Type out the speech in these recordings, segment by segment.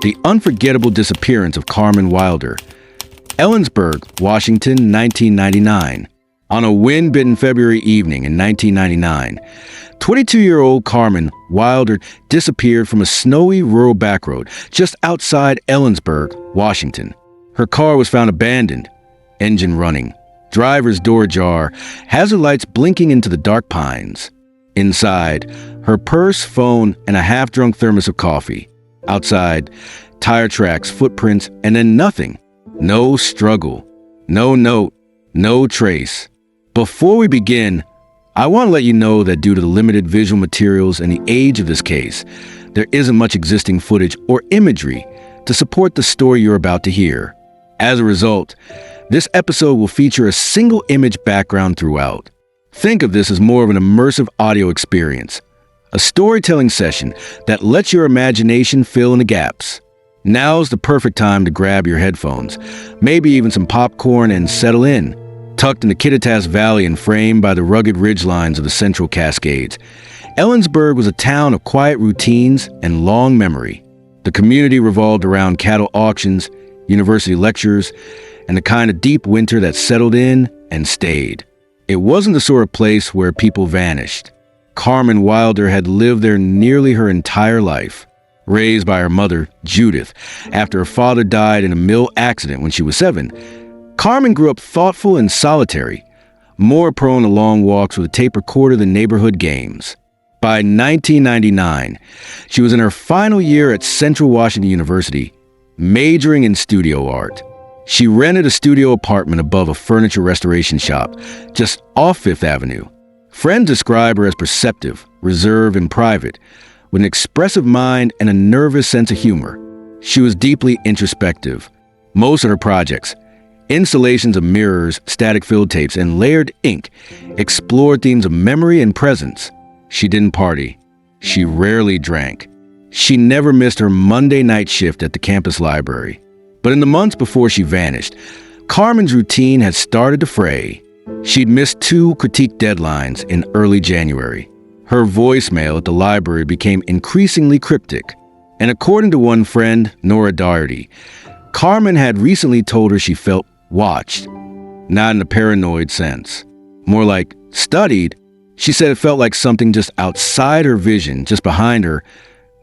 The Unforgettable Disappearance of Carmen Wilder. Ellensburg, Washington, 1999. On a wind-bitten February evening in 1999, 22-year-old Carmen Wilder disappeared from a snowy rural backroad just outside Ellensburg, Washington. Her car was found abandoned, engine running, driver's door ajar, hazard lights blinking into the dark pines. Inside, her purse, phone, and a half-drunk thermos of coffee. Outside, tire tracks, footprints, and then nothing. No struggle, no note, no trace. Before we begin, I want to let you know that due to the limited visual materials and the age of this case, there isn't much existing footage or imagery to support the story you're about to hear. As a result, this episode will feature a single image background throughout. Think of this as more of an immersive audio experience, a storytelling session that lets your imagination fill in the gaps. Now's the perfect time to grab your headphones, maybe even some popcorn, and settle in. Tucked in the Kittitas Valley and framed by the rugged ridgelines of the central Cascades, Ellensburg was a town of quiet routines and long memory. The community revolved around cattle auctions, university lectures, and the kind of deep winter that settled in and stayed. It wasn't the sort of place where people vanished. Carmen Wilder had lived there nearly her entire life. Raised by her mother, Judith, after her father died in a mill accident when she was 7, Carmen grew up thoughtful and solitary, more prone to long walks with a tape recorder than neighborhood games. By 1999, she was in her final year at Central Washington University, majoring in studio art. She rented a studio apartment above a furniture restoration shop, just off Fifth Avenue. Friends describe her as perceptive, reserved, and private, with an expressive mind and a nervous sense of humor. She was deeply introspective. Most of her projects, installations of mirrors, static field tapes, and layered ink, explored themes of memory and presence. She didn't party. She rarely drank. She never missed her Monday night shift at the campus library. But in the months before she vanished, Carmen's routine had started to fray. She'd missed 2 critique deadlines in early January. Her voicemail at the library became increasingly cryptic. And according to one friend, Nora Doherty, Carmen had recently told her she felt watched, not in a paranoid sense. More like studied. She said it felt like something just outside her vision, just behind her.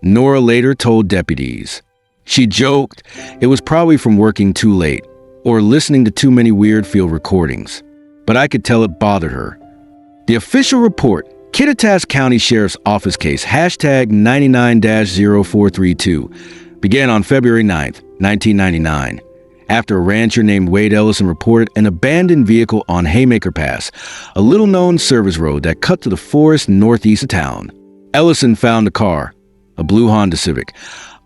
Nora later told deputies. She joked it was probably from working too late or listening to too many weird field recordings. But I could tell it bothered her. The official report, Kittitas County Sheriff's Office case, hashtag 99-0432, began on February 9th, 1999, after a rancher named Wade Ellison reported an abandoned vehicle on Haymaker Pass, a little-known service road that cut to the forest northeast of town. Ellison found the car, a blue Honda Civic,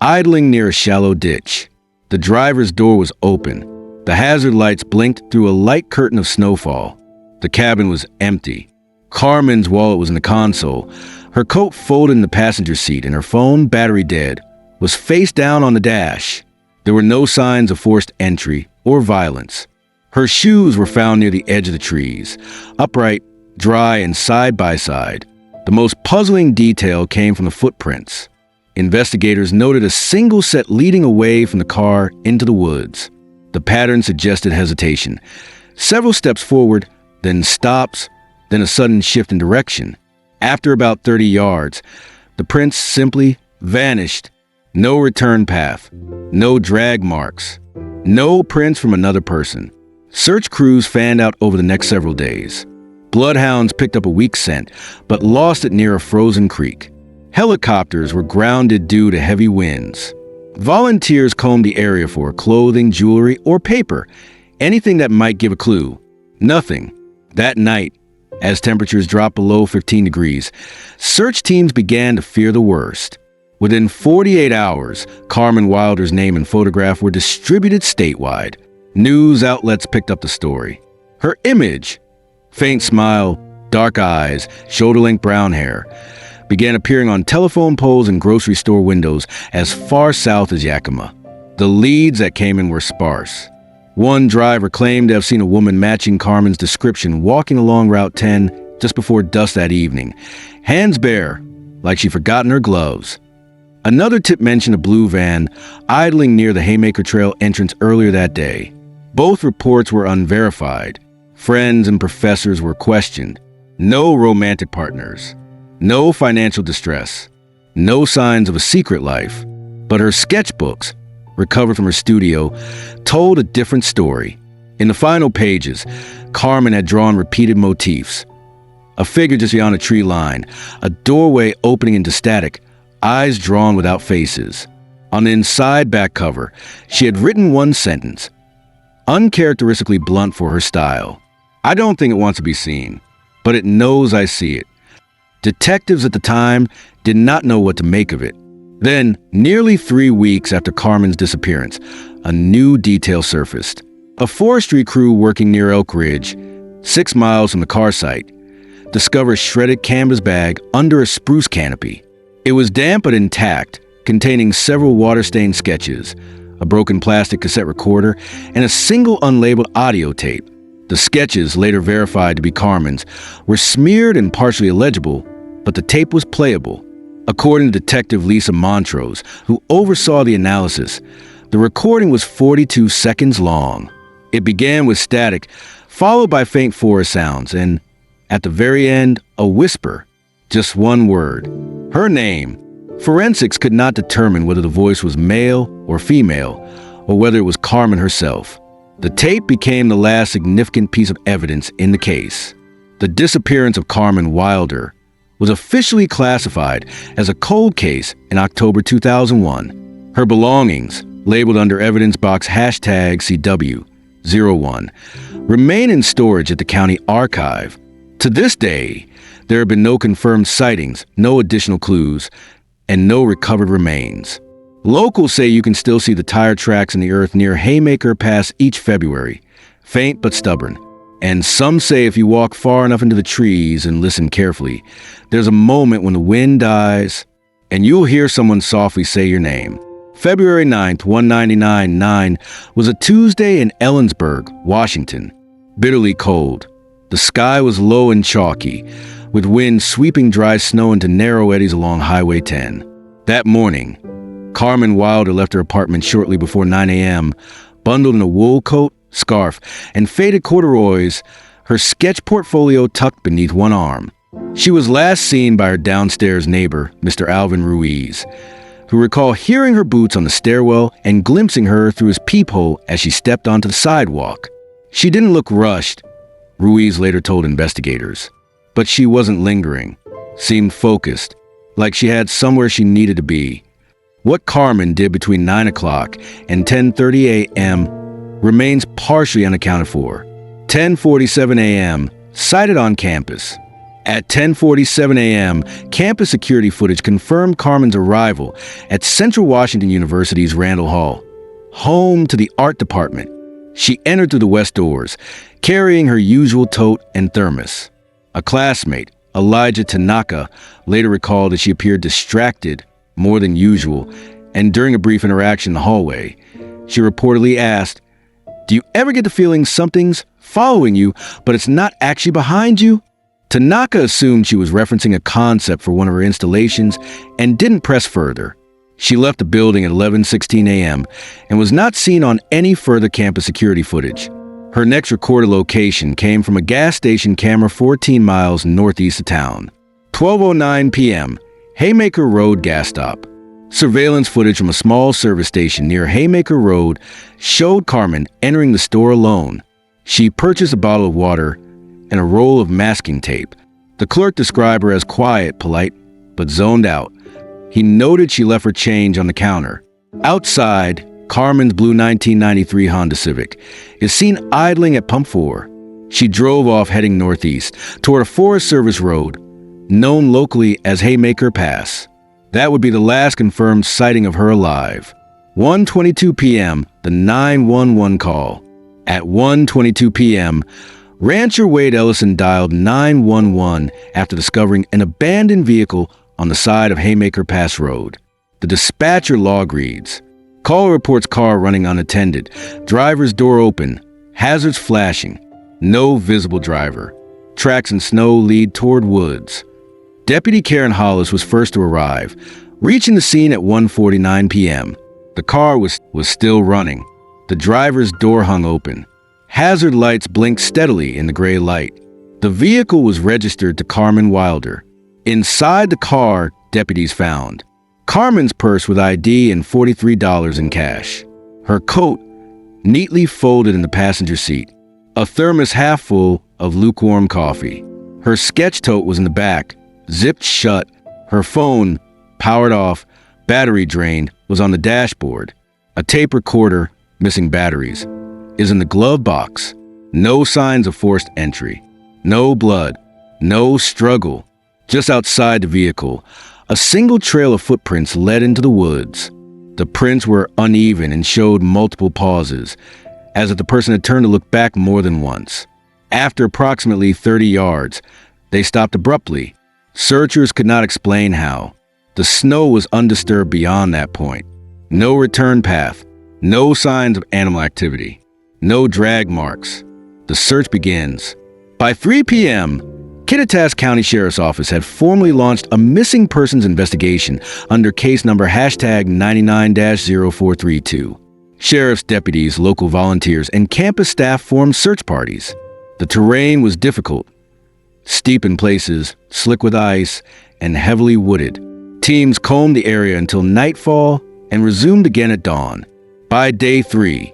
idling near a shallow ditch. The driver's door was open. The hazard lights blinked through a light curtain of snowfall. The cabin was empty. Carmen's wallet was in the console. Her coat folded in the passenger seat, and her phone, battery dead, was face down on the dash. There were no signs of forced entry or violence. Her shoes were found near the edge of the trees, upright, dry, and side by side. The most puzzling detail came from the footprints. Investigators noted a single set leading away from the car into the woods. The pattern suggested hesitation. Several steps forward, then stops, then a sudden shift in direction. After about 30 yards, the prints simply vanished. No return path, no drag marks, no prints from another person. Search crews fanned out over the next several days. Bloodhounds picked up a weak scent, but lost it near a frozen creek. Helicopters were grounded due to heavy winds. Volunteers combed the area for clothing, jewelry, or paper, anything that might give a clue. Nothing. That night, as temperatures dropped below 15 degrees, search teams began to fear the worst. Within 48 hours, Carmen Wilder's name and photograph were distributed statewide. News outlets picked up the story. Her image, faint smile, dark eyes, shoulder-length brown hair, began appearing on telephone poles and grocery store windows as far south as Yakima. The leads that came in were sparse. One driver claimed to have seen a woman matching Carmen's description walking along Route 10 just before dusk that evening, hands bare, like she'd forgotten her gloves. Another tip mentioned a blue van idling near the Haymaker Trail entrance earlier that day. Both reports were unverified. Friends and professors were questioned. No romantic partners. No financial distress. No signs of a secret life. But her sketchbooks, recovered from her studio, told a different story. In the final pages, Carmen had drawn repeated motifs. A figure just beyond a tree line, a doorway opening into static, eyes drawn without faces. On the inside back cover, she had written one sentence, uncharacteristically blunt for her style. I don't think it wants to be seen, but it knows I see it. Detectives at the time did not know what to make of it. Then, nearly 3 weeks after Carmen's disappearance, a new detail surfaced. A forestry crew working near Elk Ridge, 6 miles from the car site, discovered a shredded canvas bag under a spruce canopy. It was damp but intact, containing several water-stained sketches, a broken plastic cassette recorder, and a single unlabeled audio tape. The sketches, later verified to be Carmen's, were smeared and partially illegible, but the tape was playable. According to Detective Lisa Montrose, who oversaw the analysis, the recording was 42 seconds long. It began with static, followed by faint forest sounds, and, at the very end, a whisper. Just one word. Her name. Forensics could not determine whether the voice was male or female, or whether it was Carmen herself. The tape became the last significant piece of evidence in the case. The disappearance of Carmen Wilder was officially classified as a cold case in October 2001. Her belongings, labeled under evidence box #CW01, remain in storage at the county archive. To this day, there have been no confirmed sightings, no additional clues, and no recovered remains. Locals say you can still see the tire tracks in the earth near Haymaker Pass each February, faint but stubborn. And some say if you walk far enough into the trees and listen carefully, there's a moment when the wind dies and you'll hear someone softly say your name. February 9th, 1999 was a Tuesday in Ellensburg, Washington. Bitterly cold. The sky was low and chalky, with wind sweeping dry snow into narrow eddies along Highway 10. That morning, Carmen Wilder left her apartment shortly before 9 a.m., bundled in a wool coat, scarf, and faded corduroys, her sketch portfolio tucked beneath one arm. She was last seen by her downstairs neighbor, Mr. Alvin Ruiz, who recalled hearing her boots on the stairwell and glimpsing her through his peephole as she stepped onto the sidewalk. She didn't look rushed, Ruiz later told investigators, but she wasn't lingering, seemed focused, like she had somewhere she needed to be. What Carmen did between 9 o'clock and 10:30 a.m. remains partially unaccounted for. 10:47 a.m., sighted on campus. At 10:47 a.m., campus security footage confirmed Carmen's arrival at Central Washington University's Randall Hall, home to the art department. She entered through the west doors, carrying her usual tote and thermos. A classmate, Elijah Tanaka, later recalled that she appeared distracted more than usual, and during a brief interaction in the hallway, she reportedly asked, "Do you ever get the feeling something's following you, but it's not actually behind you?" Tanaka assumed she was referencing a concept for one of her installations and didn't press further. She left the building at 11:16 a.m. and was not seen on any further campus security footage. Her next recorded location came from a gas station camera 14 miles northeast of town. 12:09 p.m., Haymaker Road gas stop. Surveillance footage from a small service station near Haymaker Road showed Carmen entering the store alone. She purchased a bottle of water and a roll of masking tape. The clerk described her as quiet, polite, but zoned out. He noted she left her change on the counter. Outside, Carmen's blue 1993 Honda Civic is seen idling at Pump 4. She drove off heading northeast toward a Forest Service road, known locally as Haymaker Pass. That would be the last confirmed sighting of her alive. 1:22 p.m., the 911 call. At 1:22 p.m., rancher Wade Ellison dialed 911 after discovering an abandoned vehicle on the side of Haymaker Pass Road. The dispatcher log reads, "Caller reports car running unattended, driver's door open, hazards flashing, no visible driver. Tracks in snow lead toward woods." Deputy Karen Hollis was first to arrive, Reaching the scene at 1:49 p.m., the car was still running. The driver's door hung open. Hazard lights blinked steadily in the gray light. The vehicle was registered to Carmen Wilder. Inside the car, deputies found Carmen's purse with ID and $43 in cash. Her coat, neatly folded in the passenger seat. A thermos half full of lukewarm coffee. Her sketch tote was in the back, zipped shut. Her phone, powered off, battery drained, was on the dashboard. A tape recorder, missing batteries, is in the glove box. No signs of forced entry. No blood. No struggle. Just outside the vehicle, a single trail of footprints led into the woods. The prints were uneven and showed multiple pauses, as if the person had turned to look back more than once. After approximately 30 yards, they stopped abruptly. Searchers could not explain how. The snow was undisturbed beyond that point. No return path. No signs of animal activity. No drag marks. The search begins. By 3 p.m., Kittitas County Sheriff's Office had formally launched a missing persons investigation under case number #99-0432. Sheriff's deputies, local volunteers, and campus staff formed search parties. The terrain was difficult, steep in places, slick with ice, and heavily wooded. Teams combed the area until nightfall and resumed again at dawn. By day 3,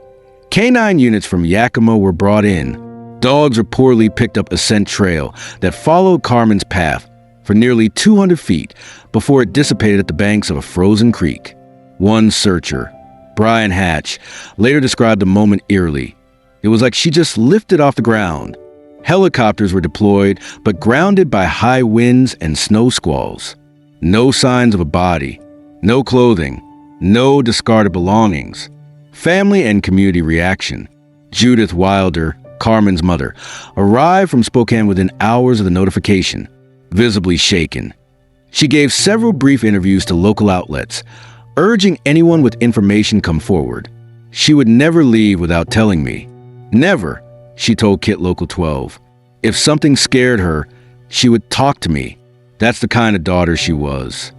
K-9 units from Yakima were brought in. Dogs reportedly picked up a scent trail that followed Carmen's path for nearly 200 feet before it dissipated at the banks of a frozen creek. One searcher, Brian Hatch, later described the moment eerily. It was like she just lifted off the ground. Helicopters were deployed, but grounded by high winds and snow squalls. No signs of a body, no clothing, no discarded belongings. Family and community reaction. Judith Wilder, Carmen's mother, arrived from Spokane within hours of the notification, visibly shaken. She gave several brief interviews to local outlets, urging anyone with information come forward. She would never leave without telling me. Never, she told Kit Local 12. If something scared her, she would talk to me. That's the kind of daughter she was.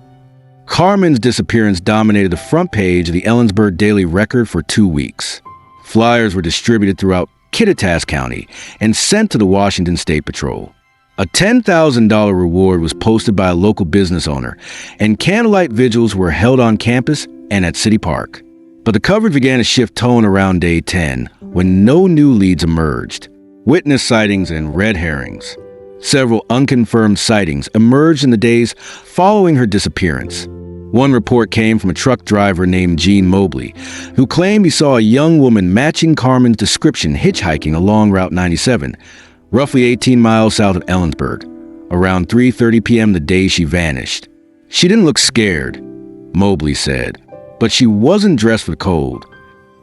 Carmen's disappearance dominated the front page of the Ellensburg Daily Record for 2 weeks. Flyers were distributed throughout Kittitas County and sent to the Washington State Patrol. A $10,000 reward was posted by a local business owner, and candlelight vigils were held on campus and at City Park. But the coverage began to shift tone around day 10, when no new leads emerged. Witness sightings and red herrings. Several unconfirmed sightings emerged in the days following her disappearance. One report came from a truck driver named Gene Mobley, who claimed he saw a young woman matching Carmen's description hitchhiking along Route 97, roughly 18 miles south of Ellensburg, around 3:30 p.m. the day she vanished. She didn't look scared, Mobley said, but she wasn't dressed for the cold.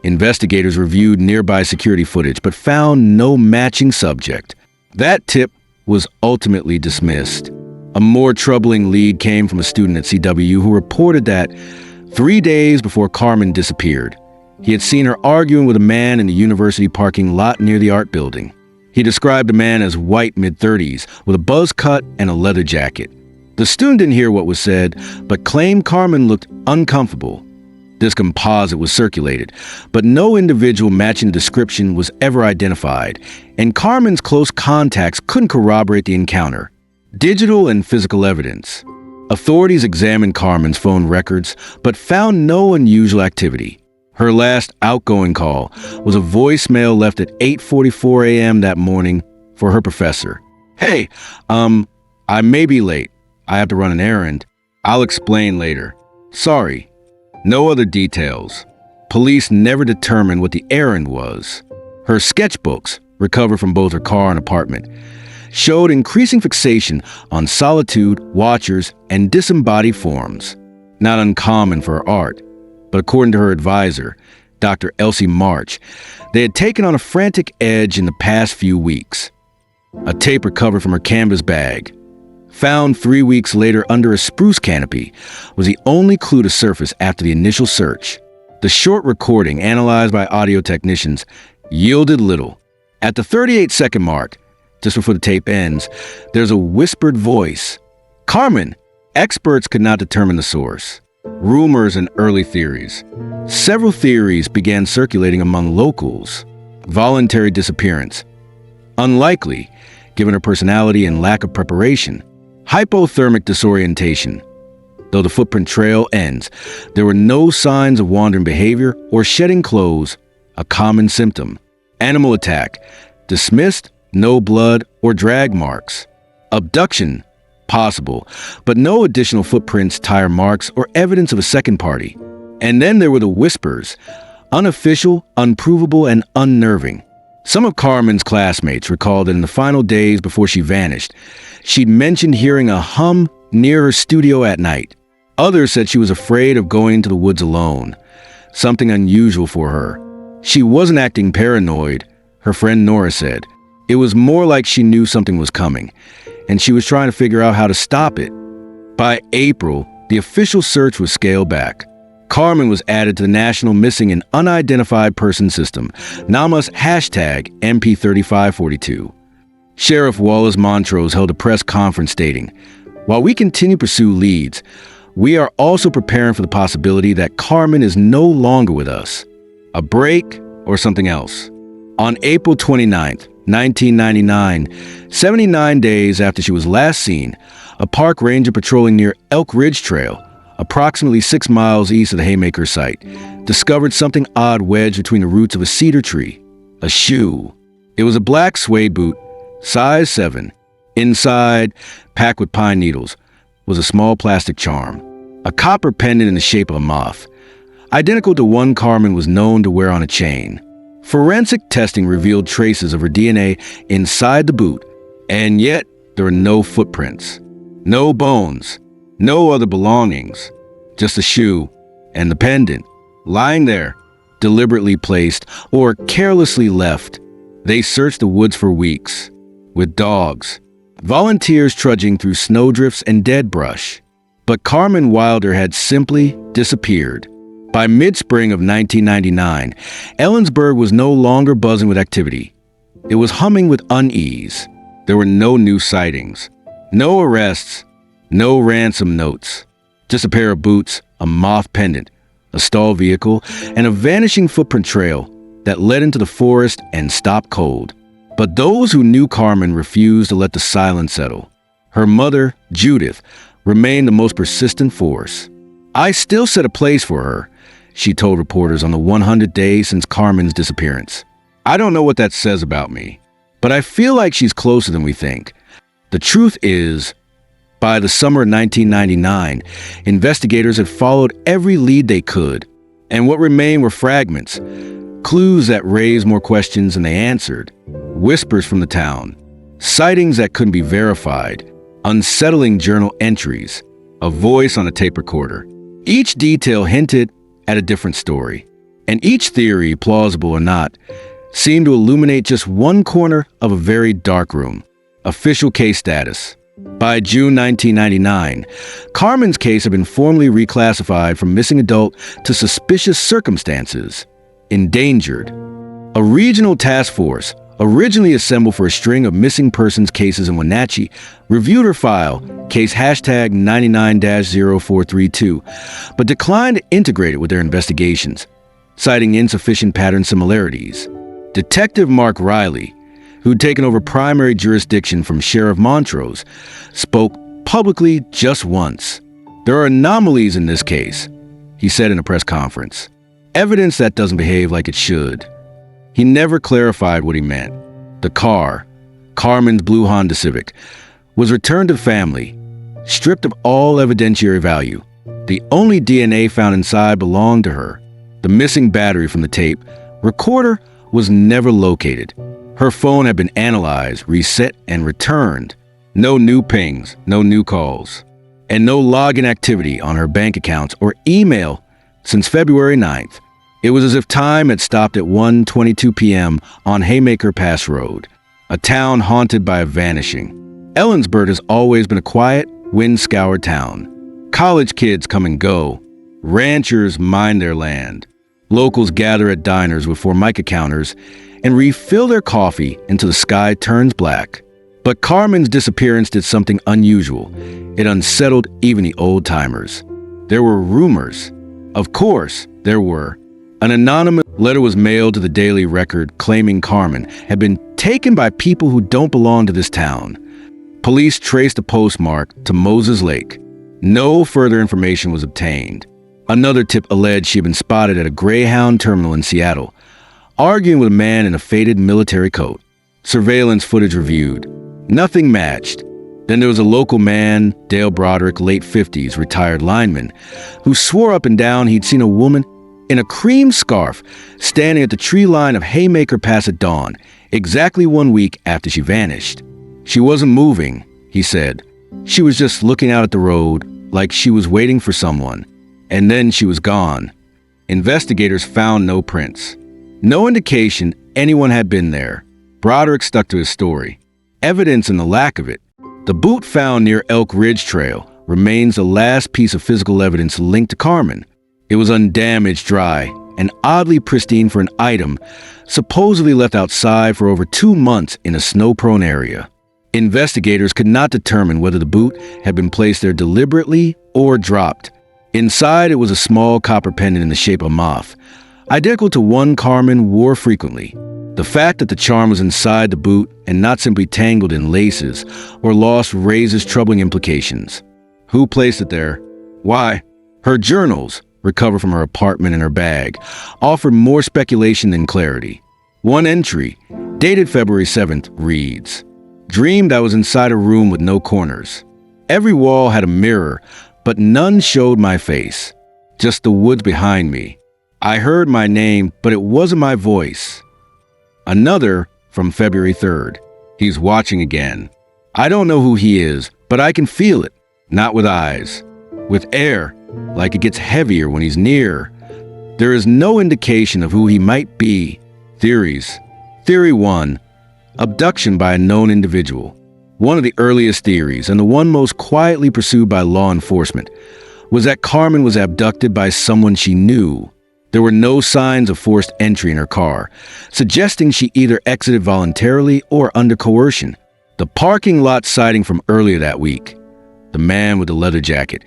Investigators reviewed nearby security footage but found no matching subject. That tip was ultimately dismissed. A more troubling lead came from a student at CW who reported that 3 days before Carmen disappeared, he had seen her arguing with a man in the university parking lot near the art building. He described the man as white mid-30s with a buzz cut and a leather jacket. The student didn't hear what was said, but claimed Carmen looked uncomfortable. This composite was circulated, but no individual matching the description was ever identified, and Carmen's close contacts couldn't corroborate the encounter. Digital and physical evidence. Authorities examined Carmen's phone records, but found no unusual activity. Her last outgoing call was a voicemail left at 8:44 a.m. that morning for her professor. "Hey, I may be late. I have to run an errand. I'll explain later. Sorry." No other details. Police never determined what the errand was. Her sketchbooks, recovered from both her car and apartment, showed increasing fixation on solitude, watchers, and disembodied forms. Not uncommon for her art, but according to her advisor, Dr. Elsie March, they had taken on a frantic edge in the past few weeks. A tape recovered from her canvas bag, found 3 weeks later under a spruce canopy, was the only clue to surface after the initial search. The short recording, analyzed by audio technicians, yielded little. At the 38-second mark, just before the tape ends, there's a whispered voice. "Carmen!" Experts could not determine the source. rumors, and early theories. Several theories began circulating among locals. Voluntary disappearance. Unlikely, given her personality and lack of preparation. Hypothermic disorientation. Though the footprint trail ends, there were no signs of wandering behavior or shedding clothes, a common symptom. Animal attack. Dismissed, no blood or drag marks. Abduction. Possible, but no additional footprints, tire marks, or evidence of a second party. And then there were the whispers. Unofficial, unprovable, and unnerving. Some of Carmen's classmates recalled that in the final days before she vanished, she'd mentioned hearing a hum near her studio at night. Others said she was afraid of going into the woods alone, something unusual for her. She wasn't acting paranoid, her friend Nora said. It was more like she knew something was coming, and she was trying to figure out how to stop it. By April, the official search was scaled back. Carmen was added to the National Missing and Unidentified Person System, NAMA's hashtag MP3542. Sheriff Wallace Montrose held a press conference stating, "While we continue to pursue leads, we are also preparing for the possibility that Carmen is no longer with us. A break or something else." On April 29th, 1999, 79 days after she was last seen, a park ranger patrolling near Elk Ridge Trail, approximately 6 miles east of the Haymaker site, discovered something odd wedged between the roots of a cedar tree. A shoe. It was a black suede boot, size 7. Inside, packed with pine needles, was a small plastic charm. A copper pendant in the shape of a moth, identical to one Carmen was known to wear on a chain. Forensic testing revealed traces of her DNA inside the boot, and yet there were no footprints, no bones, no other belongings, just a shoe and the pendant, lying there, deliberately placed or carelessly left. They searched the woods for weeks, with dogs, volunteers trudging through snowdrifts and dead brush. But Carmen Wilder had simply disappeared. By mid-spring of 1999, Ellensburg was no longer buzzing with activity. It was humming with unease. There were no new sightings, no arrests, no ransom notes. Just a pair of boots, a moth pendant, a stalled vehicle, and a vanishing footprint trail that led into the forest and stopped cold. But those who knew Carmen refused to let the silence settle. Her mother, Judith, remained the most persistent force. "I still set a place for her," she told reporters on the 100 days since Carmen's disappearance. "I don't know what that says about me, but I feel like she's closer than we think." The truth is, by the summer of 1999, investigators had followed every lead they could, and what remained were fragments, clues that raised more questions than they answered, whispers from the town, sightings that couldn't be verified, unsettling journal entries, a voice on a tape recorder. Each detail hinted at a different story, and each theory, plausible or not, seemed to illuminate just one corner of a very dark room. Official case status. By June 1999, Carmen's case had been formally reclassified from missing adult to suspicious circumstances. Endangered. A regional task force, originally assembled for a string of missing persons cases in Wenatchee, reviewed her file, case hashtag 99-0432, but declined to integrate it with their investigations, citing insufficient pattern similarities. Detective Mark Riley, who'd taken over primary jurisdiction from Sheriff Montrose, spoke publicly just once. "There are anomalies in this case," he said in a press conference. "Evidence that doesn't behave like it should." He never clarified what he meant. The car, Carmen's blue Honda Civic, was returned to the family, stripped of all evidentiary value. The only DNA found inside belonged to her. The missing battery from the tape recorder was never located. Her phone had been analyzed, reset, and returned. No new pings, no new calls, and no login activity on her bank accounts or email since February 9th. It was as if time had stopped at 1:22 p.m. on Haymaker Pass Road, a town haunted by a vanishing. Ellensburg has always been a quiet, wind-scoured town. College kids come and go. Ranchers mine their land. Locals gather at diners with Formica counters and refill their coffee until the sky turns black. But Carmen's disappearance did something unusual. It unsettled even the old-timers. There were rumors. Of course, there were. An anonymous letter was mailed to the Daily Record claiming Carmen had been taken by people who don't belong to this town. Police traced the postmark to Moses Lake. No further information was obtained. Another tip alleged she had been spotted at a Greyhound terminal in Seattle, arguing with a man in a faded military coat. Surveillance footage reviewed. Nothing matched. Then there was a local man, Dale Broderick, late 50s, retired lineman, who swore up and down he'd seen a woman in a cream scarf standing at the tree line of Haymaker Pass at dawn, exactly 1 week after she vanished. She wasn't moving, he said. She was just looking out at the road, like she was waiting for someone. And then she was gone. Investigators found no prints. No indication anyone had been there. Broderick stuck to his story. Evidence in the lack of it. The boot found near Elk Ridge Trail remains the last piece of physical evidence linked to Carmen. It was undamaged, dry, and oddly pristine for an item supposedly left outside for over 2 months in a snow-prone area. Investigators could not determine whether the boot had been placed there deliberately or dropped. Inside, it was a small copper pendant in the shape of a moth, identical to one Carmen wore frequently. The fact that the charm was inside the boot and not simply tangled in laces or lost raises troubling implications. Who placed it there? Why? Her journals, recovered from her apartment and her bag, offered more speculation than clarity. One entry, dated February 7th, reads, "Dreamed I was inside a room with no corners. Every wall had a mirror, but none showed my face. Just the woods behind me. I heard my name, but it wasn't my voice." Another from February 3rd. "He's watching again. I don't know who he is, but I can feel it. Not with eyes. With air, like it gets heavier when he's near. There is no indication of who he might be." Theories. Theory 1. Abduction by a known individual. One of the earliest theories, and the one most quietly pursued by law enforcement, was that Carmen was abducted by someone she knew. There were no signs of forced entry in her car, suggesting she either exited voluntarily or under coercion. The parking lot sighting from earlier that week, the man with the leather jacket,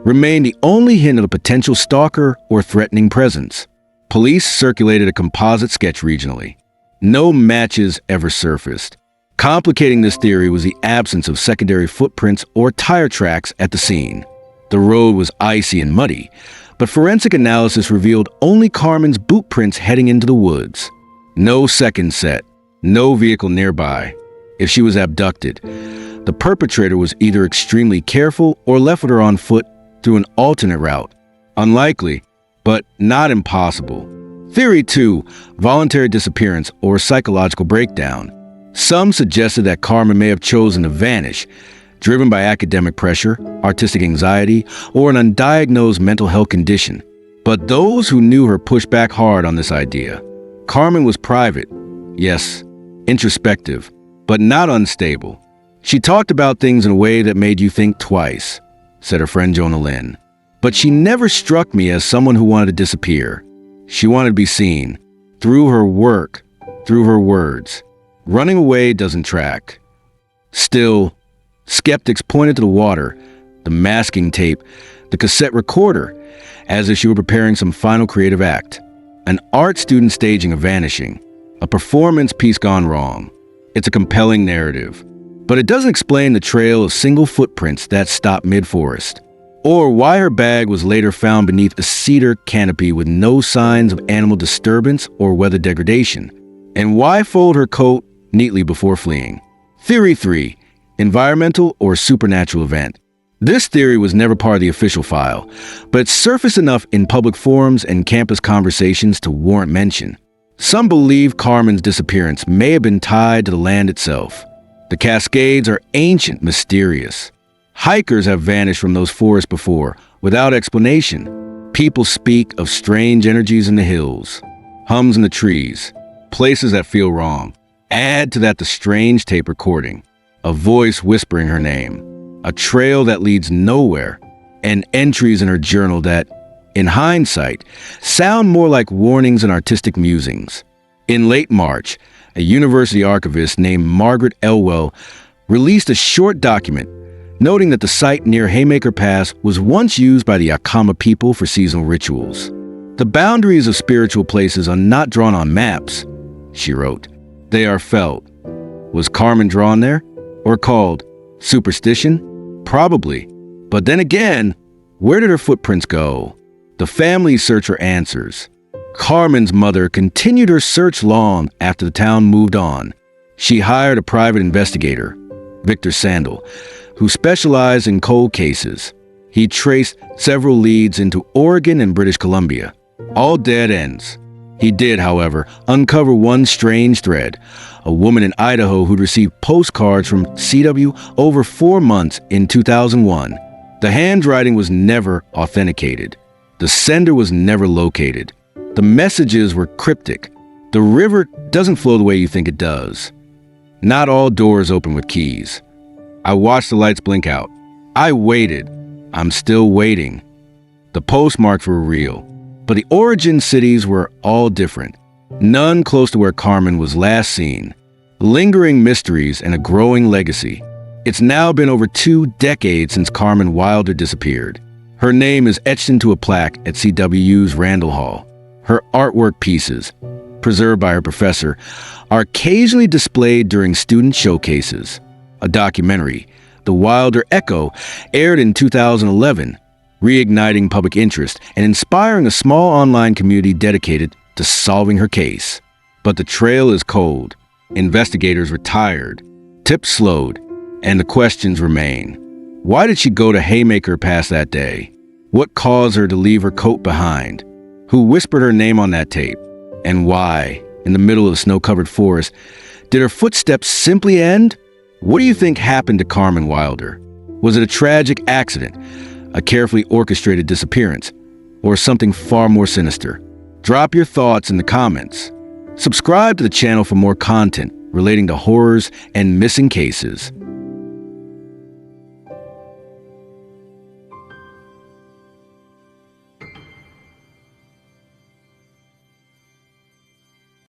remained the only hint of a potential stalker or threatening presence. Police circulated a composite sketch regionally. No matches ever surfaced. Complicating this theory was the absence of secondary footprints or tire tracks at the scene. The road was icy and muddy, but forensic analysis revealed only Carmen's boot prints heading into the woods. No second set, no vehicle nearby. If she was abducted, the perpetrator was either extremely careful or left with her on foot through an alternate route. Unlikely, but not impossible. Theory 2, voluntary disappearance or psychological breakdown. Some suggested that Carmen may have chosen to vanish, driven by academic pressure, artistic anxiety, or an undiagnosed mental health condition. But those who knew her pushed back hard on this idea. Carmen was private, yes, introspective, but not unstable. She talked about things in a way that made you think twice, said her friend Jonah Lynn. But she never struck me as someone who wanted to disappear. She wanted to be seen, through her work, through her words. Running away doesn't track. Still, skeptics pointed to the water, the masking tape, the cassette recorder, as if she were preparing some final creative act. An art student staging a vanishing, a performance piece gone wrong. It's a compelling narrative, but it doesn't explain the trail of single footprints that stopped mid-forest, or why her bag was later found beneath a cedar canopy with no signs of animal disturbance or weather degradation, and why fold her coat neatly before fleeing. Theory 3, environmental or supernatural event. This theory was never part of the official file, but it surfaced enough in public forums and campus conversations to warrant mention. Some believe Carmen's disappearance may have been tied to the land itself. The Cascades are ancient, mysterious. Hikers have vanished from those forests before, without explanation. People speak of strange energies in the hills, hums in the trees, places that feel wrong. Add to that the strange tape recording, a voice whispering her name, a trail that leads nowhere, and entries in her journal that, in hindsight, sound more like warnings and artistic musings. In late March, a university archivist named Margaret Elwell released a short document noting that the site near Haymaker Pass was once used by the Yakama people for seasonal rituals. "The boundaries of spiritual places are not drawn on maps," she wrote. "They are felt." Was Carmen drawn there? Or called superstition? Probably. But then again, where did her footprints go? The family search for answers. Carmen's mother continued her search long after the town moved on. She hired a private investigator, Victor Sandel, who specialized in cold cases. He traced several leads into Oregon and British Columbia, all dead ends. He did, however, uncover one strange thread: a woman in Idaho who'd received postcards from CW over 4 months in 2001. The handwriting was never authenticated. The sender was never located. The messages were cryptic. The river doesn't flow the way you think it does. Not all doors open with keys. I watched the lights blink out. I waited. I'm still waiting. The postmarks were real, but the origin cities were all different. None close to where Carmen was last seen. Lingering mysteries and a growing legacy. It's now been over 2 decades since Carmen Wilder disappeared. Her name is etched into a plaque at CWU's Randall Hall. Her artwork pieces, preserved by her professor, are occasionally displayed during student showcases. A documentary, The Wilder Echo, aired in 2011, reigniting public interest and inspiring a small online community dedicated to solving her case. But the trail is cold. Investigators were tired. Tips slowed, and the questions remain. Why did she go to Haymaker Pass that day? What caused her to leave her coat behind? Who whispered her name on that tape? And why, in the middle of the snow-covered forest, did her footsteps simply end? What do you think happened to Carmen Wilder? Was it a tragic accident, a carefully orchestrated disappearance, or something far more sinister? Drop your thoughts in the comments. Subscribe to the channel for more content relating to horrors and missing cases.